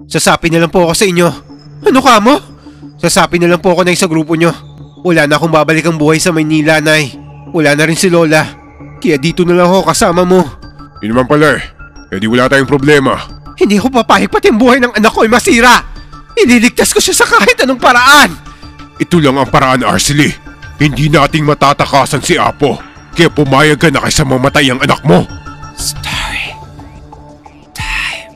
Sasapi na lang po ako sa inyo. Ano ka mo? Sasapi na lang po ako na sa grupo nyo. Wala na akong babalik ang buhay sa Maynila, Nay. Wala na rin si Lola. Kaya dito na lang ako kasama mo. Yun naman pala di wala tayong problema. Hindi ko papayag pati ang buhay ng anak ko ay masira. Ililigtas ko siya sa kahit anong paraan. Ito lang ang paraan, Arcely. Hindi nating matatakasan si Apo. Kaya pumayag ka na kaysa mamatay ang anak mo. Story time.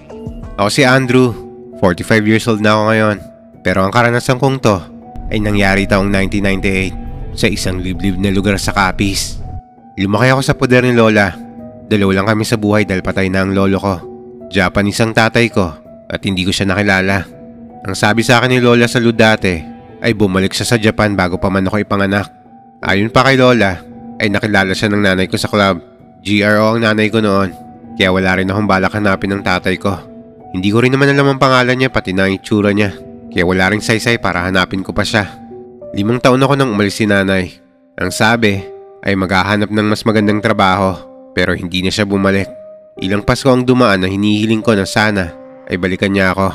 Ako si Andrew. 45 years old na ako ngayon. Pero ang karanasan kong to ay nangyari taong 1998 sa isang liblib na lugar sa Capiz. Lumaki ako sa poder ni Lola. Dalawa lang kami sa buhay dahil patay na ang lolo ko. Japanese ang tatay ko at hindi ko siya nakilala. Ang sabi sa akin ni Lola sa dati ay bumalik siya sa Japan bago pa man ako ipanganak. Ayon pa kay Lola ay nakilala siya ng nanay ko sa club. GRO ang nanay ko noon, kaya wala rin akong balak hanapin ng tatay ko. Hindi ko rin naman alam ang pangalan niya pati na ang itsura niya, kaya wala ring saysay para hanapin ko pa siya. 5 taon ako nang umalis si nanay. Ang sabi ay maghahanap ng mas magandang trabaho, pero hindi na siya bumalik. Ilang Pasko ang dumaan na hinihiling ko na sana ay balikan niya ako.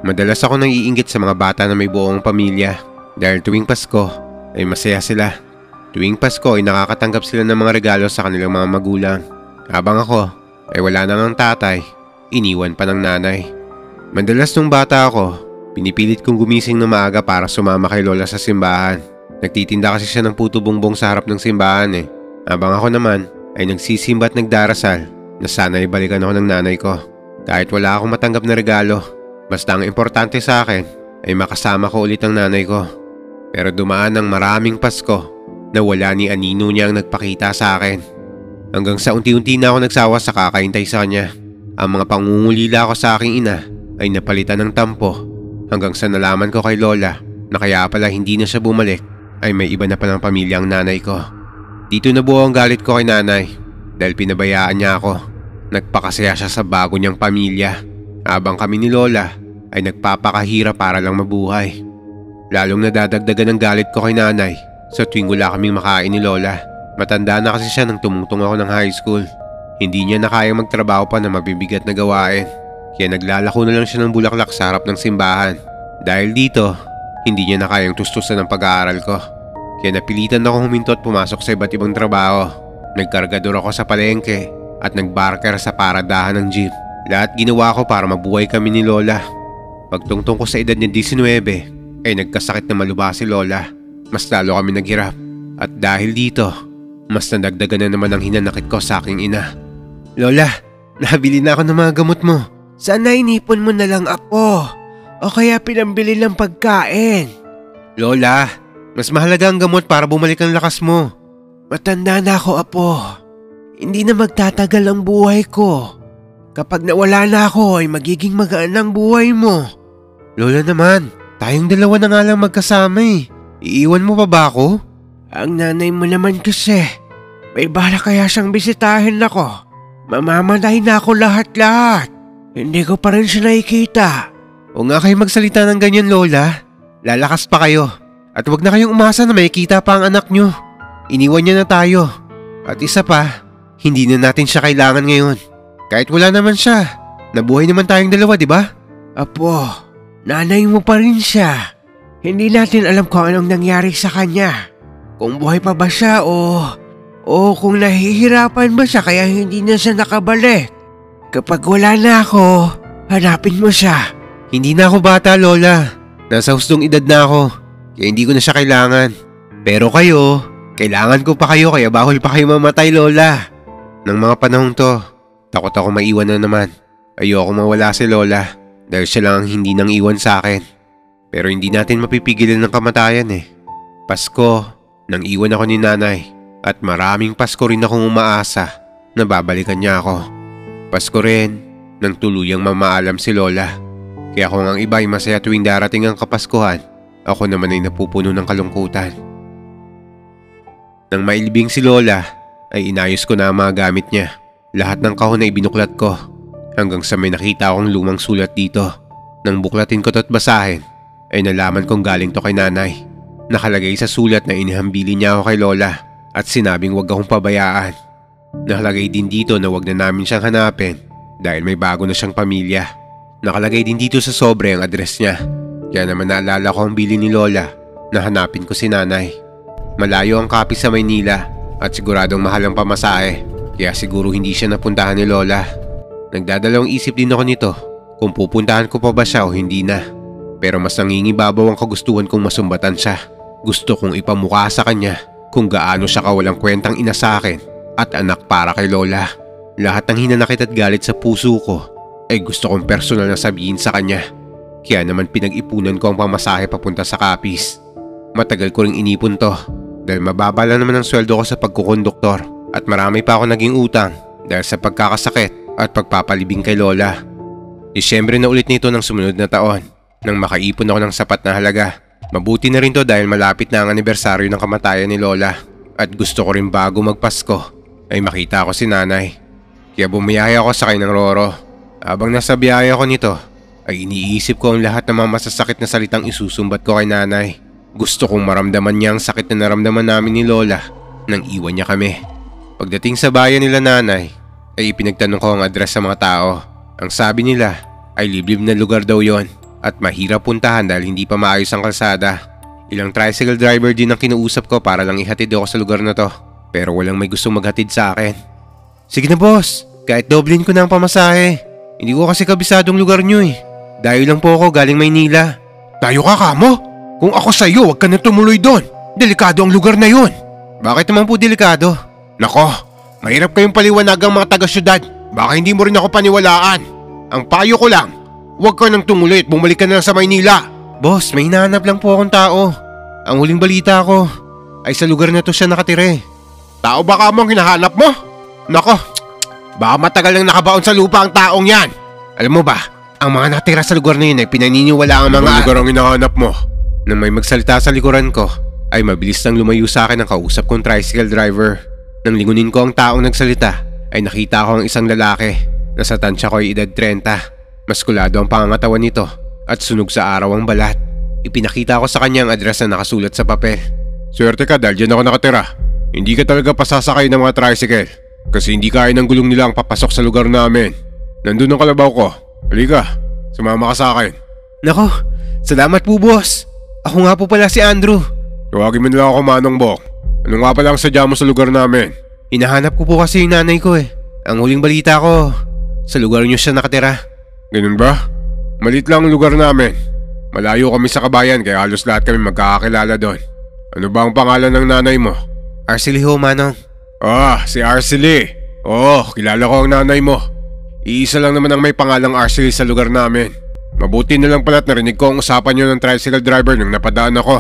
Madalas ako nang iinggit sa mga bata na may buong pamilya dahil tuwing Pasko ay masaya sila. Tuwing Pasko ay nakakatanggap sila ng mga regalo sa kanilang mga magulang. Habang ako ay wala na ng tatay, iniwan pa ng nanay. Madalas nung bata ako, pinipilit kong gumising na maaga para sumama kay Lola sa simbahan. Nagtitinda kasi siya ng puto bongbong sa harap ng simbahan Habang ako naman ay nagsisimba at nagdarasal na sana ibalikan ako ng nanay ko. Kahit wala akong matanggap na regalo, basta ang importante sa akin ay makasama ko ulit ang nanay ko. Pero dumaan ang maraming Pasko na wala ni anino niya ang nagpakita sa akin. Hanggang sa unti-unti na ako nagsawa sa kakaintay sa kanya. Ang mga pangungulila ko sa aking ina ay napalitan ng tampo hanggang sa nalaman ko kay Lola na kaya pala hindi na siya bumalik ay may iba na palang pamilya ang nanay ko. Dito nabuo ang galit ko kay nanay dahil pinabayaan niya ako. Nagpakasaya siya sa bago niyang pamilya habang kami ni Lola ay nagpapakahirap para lang mabuhay. Lalong nadadagdagan ang galit ko kay nanay sa tuwing wala kaming makain ni Lola. Matanda na kasi siya nang tumungtong ako ng high school. Hindi niya na kayang magtrabaho pa na mabibigat na gawain. Kaya naglalako na lang siya ng bulaklak sa harap ng simbahan. Dahil dito, hindi niya na kayang tustusan ang pag-aaral ko. Kaya napilitan akong huminto at pumasok sa iba't ibang trabaho. Nagkargador ako sa palengke at nagbarker sa paradahan ng jeep. Lahat ginawa ko para mabuhay kami ni Lola. Pagtungtong ko sa edad niya 19, ay nagkasakit na malubha si Lola. Mas lalo kami naghirap. At dahil dito, mas nadagdagan na naman ang hinanakit ko sa aking ina. Lola, nabili na ako ng mga gamot mo. Sana inipon mo na lang ako. O kaya pinambili ng pagkain. Lola, mas mahalaga ang gamot para bumalik ang lakas mo. Matanda na ako, Apo. Hindi na magtatagal ang buhay ko. Kapag nawala na ako ay magiging magaan ang buhay mo. Lola naman, tayong dalawa na nga lang magkasama Iiwan mo pa ba ako? Ang nanay mo naman kasi. May bala kaya siyang bisitahin ako. Mamamatay na ako lahat-lahat. Hindi ko pa rin siya nakikita. O nga kayo magsalita ng ganyan, Lola. Lalakas pa kayo. At wag na kayong umasa na makikita pa ang anak nyo. Iniwan niya na tayo. At isa pa, hindi na natin siya kailangan ngayon. Kahit wala naman siya, nabuhay naman tayong dalawa, di ba? Apo, nanay mo pa rin siya. Hindi natin alam kung anong nangyari sa kanya. Kung buhay pa ba siya o kung nahihirapan ba siya kaya hindi na siya nakabalik. Kapag wala na ako, hanapin mo siya. Hindi na ako bata, Lola. Nasa hustong edad na ako, kaya hindi ko na siya kailangan. Pero kayo, kailangan ko pa kayo kaya bawal pa kayo mamatay, Lola. Nang mga panahong to, takot ako maiwan na naman. Ayoko mawala si Lola dahil siya lang ang hindi nang iwan sa akin. Pero hindi natin mapipigilan ng kamatayan Pasko, nang iwan ako ni nanay at maraming Pasko rin akong umaasa na babalikan niya ako. Pasko rin nang tuluyang mamaalam si Lola. Kaya kung ang iba ay masaya tuwing darating ang Kapaskuhan, ako naman ay napupuno ng kalungkutan. Nang mailibing si Lola, ay inayos ko na ang mga gamit niya. Lahat ng kahon ay binuklat ko hanggang sa may nakita akong lumang sulat dito. Nang buklatin ko at basahin, ay nalaman kong galing to kay nanay. Nakalagay sa sulat na inihambili niya ako kay Lola at sinabing wag akong pabayaan. Nakalagay din dito na wag na namin siyang hanapin dahil may bago na siyang pamilya. Nakalagay din dito sa sobre ang address niya. Kaya naman naalala ko ang bili ni Lola na hanapin ko si nanay. Malayo ang Capiz sa Maynila at siguradong mahal ang pamasahe. Kaya siguro hindi siya napuntahan ni Lola. Nagdadalawang isip din ako nito kung pupuntahan ko pa ba siya o hindi na. Pero mas nangingibabaw ang kagustuhan kong masumbatan siya. Gusto kong ipamukha sa kanya kung gaano siya kawalang kwentang ina sa akin at anak para kay Lola. Lahat ng hinanakit at galit sa puso ko ay gusto kong personal na sabihin sa kanya. Kaya naman pinag-ipunan ko ang pamasahe papunta sa Capiz. Matagal ko ring inipon to dahil mababa lang naman ang sweldo ko sa pagkukonduktor at marami pa ako naging utang dahil sa pagkakasakit at pagpapalibing kay Lola. Disyembre na ulit nito ng sumunod na taon nang makaipon ako ng sapat na halaga. Mabuti na rin to dahil malapit na ang anibersaryo ng kamatayan ni Lola at gusto ko rin bago magpasko ay makita ko si nanay. Kaya bumiyaya ako sakay ng Roro. Habang nasa biyaya ko nito ay iniisip ko ang lahat ng mga masasakit na salitang isusumbat ko kay nanay. Gusto kong maramdaman niya ang sakit na naramdaman namin ni Lola nang iwan niya kami. Pagdating sa bayan nila nanay ay ipinagtanong ko ang address sa mga tao. Ang sabi nila ay liblib na lugar daw yon at mahirap puntahan dahil hindi pa maayos ang kalsada. Ilang tricycle driver din ang kinuusap ko para lang ihatid ako sa lugar na to. Pero walang may gustong maghatid sa akin. Sige na boss, kahit doblin ko na ang pamasahe. Hindi ko kasi kabisadong lugar nyo eh. Dayo lang po ako galing Maynila. Tayo ka kamo? Kung ako sa'yo, huwag ka na tumuloy doon. Delikado ang lugar na yun. Bakit naman po delikado? Nako, mahirap kayong paliwanagang mga taga-syudad. Baka hindi mo rin ako paniwalaan. Ang payo ko lang, huwag ka nang tumuloy at bumalik ka na lang sa Maynila. Boss, may hinahanap lang po akong tao. Ang huling balita ko ay sa lugar na to siya nakatira. Tao ba ka mong hinahanap mo? Nako, baka matagal nang nakabaon sa lupa ang taong yan. Alam mo ba, ang mga nakatira sa lugar na yun ay pinaniniwala ang mga lugar ang hinahanap mo. Nang may magsalita sa likuran ko, ay mabilis nang lumayo sa akin ang kausap kong tricycle driver. Nang lingunin ko ang taong nagsalita, ay nakita ko ang isang lalaki na sa tansya ko ay edad 30. Maskulado ang pangangatawan nito at sunog sa araw ang balat. Ipinakita ko sa kanya ang address na nakasulat sa papel. Swerte ka dahil dyan ako nakatira. Hindi ka talaga pasasakay ng mga tricycle kasi hindi kaya ng gulong nila ang papasok sa lugar namin. Nandun ang kalabaw ko. Halika, sumama ka sa akin. Nako, salamat po boss. Ako nga po pala si Andrew. Tawagin mo nila ako Manong Bok. Ano nga pala ang sadya mo sa lugar namin? Hinahanap ko po kasi yung nanay ko eh. Ang huling balita ko, sa lugar niyo siya nakatira. Ganun ba? Malit lang ang lugar namin. Malayo kami sa kabayan kaya halos lahat kami magkakakilala doon. Ano ba ang pangalan ng nanay mo? Arcely ho, Manong. Ah, si Arcely. Oo, kilala ko ang nanay mo. Iisa lang naman ang may pangalang Arcely sa lugar namin. Mabuti na lang pala't narinig ko ang usapan niyo ng tricycle driver nung napadaan ako.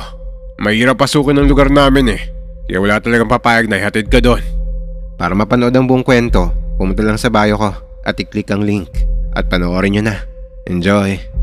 Mahirap pasukin ang lugar namin eh. Kaya wala talagang papayag na ihatid ka doon. Para mapanood ang buong kwento, pumunta lang sa bio ko at i-click ang link at panoorin nyo na. Enjoy!